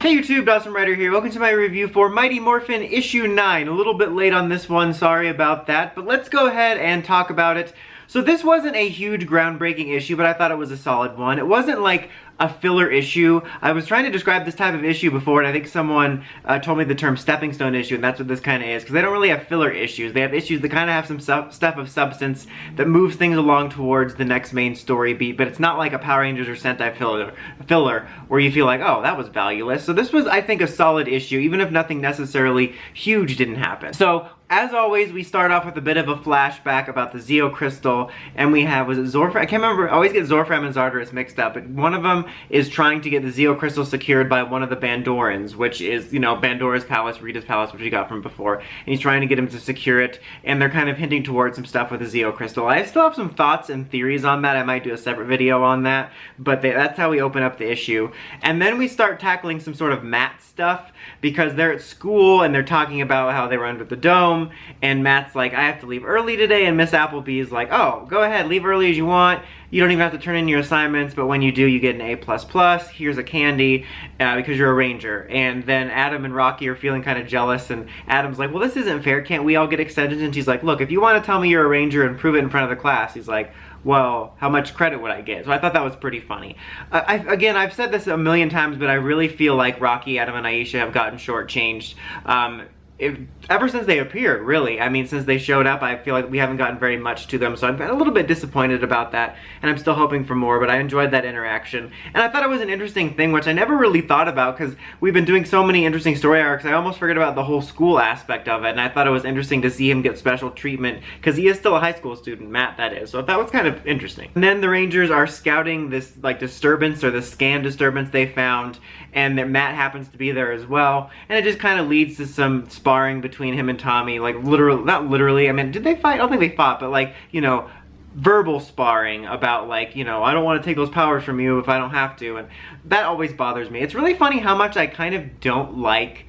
Hey YouTube, Awesome Writer here. Welcome to my review for Mighty Morphin issue 9. A little bit late on this one, sorry about that, but let's go ahead and talk about it. So this wasn't a huge groundbreaking issue, but I thought it was a solid one. It wasn't like a filler issue. I was trying to describe this type of issue before, and I think someone told me the term stepping stone issue, and that's what this kind of is, because they don't really have filler issues. They have issues that kind of have some stuff of substance that moves things along towards the next main story beat, but it's not like a Power Rangers or Sentai filler where you feel like, oh, that was valueless. So this was, I think, a solid issue, even if nothing necessarily huge didn't happen. So, as always, we start off with a bit of a flashback about the Zeo Crystal, and we have, was it Zorfram? I can't remember, I always get Zorfram and Zardoris mixed up, but one of them is trying to get the Zeo Crystal secured by one of the Bandorans, which is, you know, Bandora's palace, Rita's palace, which we got from before, and he's trying to get him to secure it, and they're kind of hinting towards some stuff with the Zeo Crystal. I still have some thoughts and theories on that. I might do a separate video on that, but that's how we open up the issue. And then we start tackling some sort of Matt stuff, because they're at school, and they're talking about how they were under the dome, and Matt's like, I have to leave early today, and Miss Applebee's like, oh, go ahead, leave early as you want. You don't even have to turn in your assignments, but when you do, you get an A++. Here's a candy, because you're a ranger. And then Adam and Rocky are feeling kind of jealous, and Adam's like, well, this isn't fair. Can't we all get extensions? And she's like, look, if you want to tell me you're a ranger and prove it in front of the class, he's like, well, how much credit would I get? So I thought that was pretty funny. Again, I've said this a million times, but I really feel like Rocky, Adam, and Aisha have gotten shortchanged. Ever since they appeared, really. I mean, since they showed up, I feel like we haven't gotten very much to them, so I'm a little bit disappointed about that, and I'm still hoping for more, but I enjoyed that interaction. And I thought it was an interesting thing, which I never really thought about, because we've been doing so many interesting story arcs, I almost forget about the whole school aspect of it, and I thought it was interesting to see him get special treatment, because he is still a high school student, Matt, that is, so that was kind of interesting. And then the Rangers are scouting this, like, disturbance, or the scan disturbance they found, and that Matt happens to be there as well, and it just kind of leads to some sparring between him and Tommy, like not literally, I mean, did they fight? I don't think they fought, but like, you know, verbal sparring about like, you know, I don't want to take those powers from you if I don't have to, and that always bothers me. It's really funny how much I kind of don't like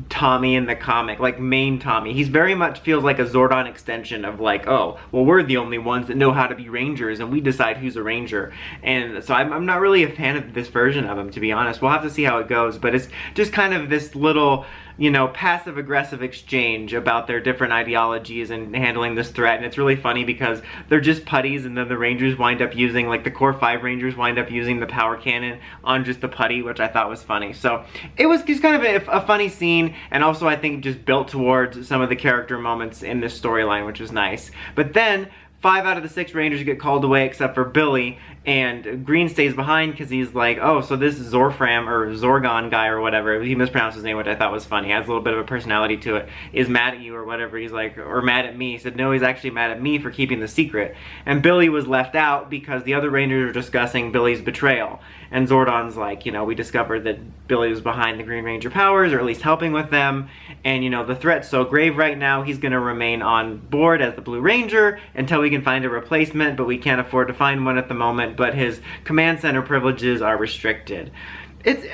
Tommy in the comic, like main Tommy. He's very much feels like a Zordon extension of like, oh, well, we're the only ones that know how to be Rangers and we decide who's a Ranger. And so I'm not really a fan of this version of him, to be honest. We'll have to see how it goes, but it's just kind of this little, you know, passive-aggressive exchange about their different ideologies and handling this threat, and it's really funny because they're just putties, and then the Rangers wind up using, like the Core 5 Rangers wind up using the power cannon on just the putty, which I thought was funny. So it was just kind of a funny scene, and also I think just built towards some of the character moments in this storyline, which was nice. But then 5 out of the 6 Rangers get called away except for Billy, and Green stays behind because he's like, oh, so this Zorfram or Zorgon guy or whatever, he mispronounced his name, which I thought was funny, he has a little bit of a personality to it, is mad at you or whatever. He's like, or mad at me. He said, no, he's actually mad at me for keeping the secret. And Billy was left out because the other Rangers were discussing Billy's betrayal. And Zordon's like, you know, we discovered that Billy was behind the Green Ranger powers, or at least helping with them, and you know, the threat's so grave right now, he's gonna remain on board as the Blue Ranger until we can find a replacement, but we can't afford to find one at the moment, but his command center privileges are restricted.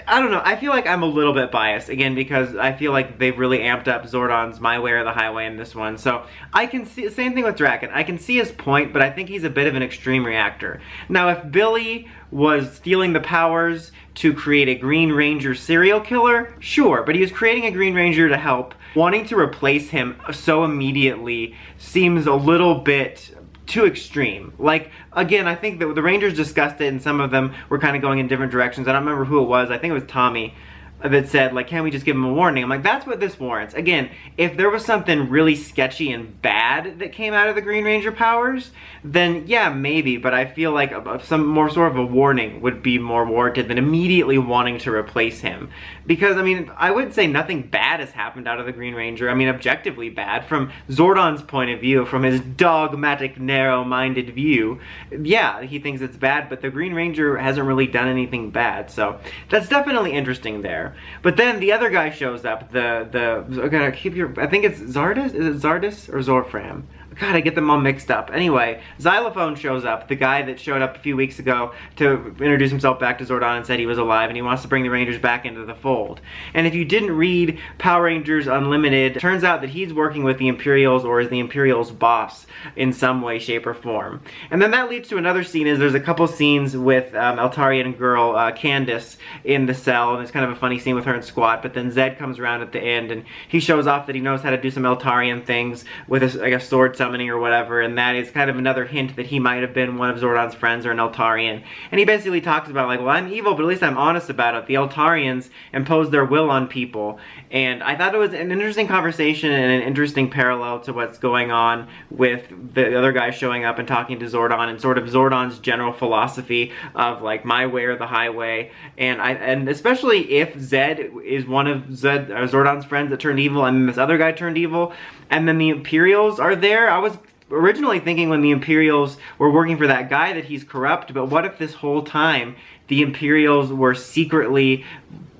I don't know, I feel like I'm a little bit biased, again, because I feel like they've really amped up Zordon's My Way or the Highway in this one, so I can see, same thing with Draken, I can see his point, but I think he's a bit of an extreme reactor. Now, if Billy was stealing the powers to create a Green Ranger serial killer, sure, but he was creating a Green Ranger to help. Wanting to replace him so immediately seems a little bit too extreme. Like, again, I think that the Rangers discussed it, and some of them were kind of going in different directions. I don't remember who it was. I think it was Tommy that said, like, can't we just give him a warning? I'm like, that's what this warrants. Again, if there was something really sketchy and bad that came out of the Green Ranger powers, then yeah, maybe, but I feel like some more sort of a warning would be more warranted than immediately wanting to replace him. Because, I mean, I would say nothing bad has happened out of the Green Ranger. I mean, objectively bad. From Zordon's point of view, from his dogmatic, narrow-minded view, yeah, he thinks it's bad, but the Green Ranger hasn't really done anything bad, so that's definitely interesting there. But then the other guy shows up, I think it's Zardis? Is it Zardis or Zorfram? God, I get them all mixed up. Anyway, Xylophone shows up, the guy that showed up a few weeks ago to introduce himself back to Zordon and said he was alive, and he wants to bring the Rangers back into the fold. And if you didn't read Power Rangers Unlimited, it turns out that he's working with the Imperials, or is the Imperials' boss in some way, shape, or form. And then that leads to another scene. Is there's a couple scenes with Eltarian girl Candace in the cell, and it's kind of a funny scene with her and Squat, but then Zedd comes around at the end, and he shows off that he knows how to do some Eltarian things with a, like a sword summoning or whatever, and that is kind of another hint that he might have been one of Zordon's friends or an Eltarian. And he basically talks about, like, well, I'm evil, but at least I'm honest about it. The Eltarians impose their will on people, and I thought it was an interesting conversation and an interesting parallel to what's going on with the other guy showing up and talking to Zordon, and sort of Zordon's general philosophy of, like, my way or the highway. And especially if Zedd is one of Zordon's friends that turned evil, and then this other guy turned evil, and then the Imperials are there. I was originally thinking when the Imperials were working for that guy that he's corrupt, but what if this whole time the Imperials were secretly,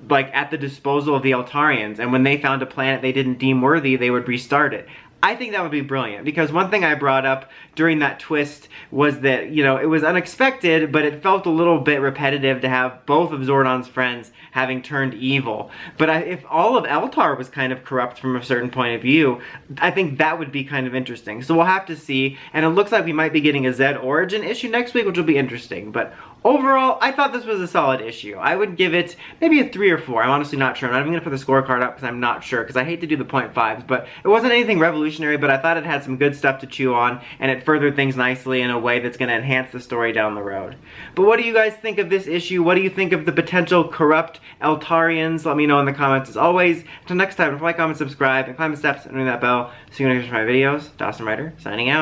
like, at the disposal of the Eltarians, and when they found a planet they didn't deem worthy, they would restart it? I think that would be brilliant, because one thing I brought up during that twist was that, you know, it was unexpected, but it felt a little bit repetitive to have both of Zordon's friends having turned evil. But if all of Eltar was kind of corrupt from a certain point of view, I think that would be kind of interesting. So we'll have to see, and it looks like we might be getting a Zedd origin issue next week, which will be interesting. But overall, I thought this was a solid issue. I would give it maybe a 3 or 4. I'm honestly not sure. I'm not even going to put the scorecard up because I'm not sure, because I hate to do the 0.5s, but it wasn't anything revolutionary, but I thought it had some good stuff to chew on, and it furthered things nicely in a way that's going to enhance the story down the road. But what do you guys think of this issue? What do you think of the potential corrupt Eltarians? Let me know in the comments as always. Until next time, like, comment, subscribe, and climb the steps and ring that bell so you know when I my videos. Dawson Ryder, signing out.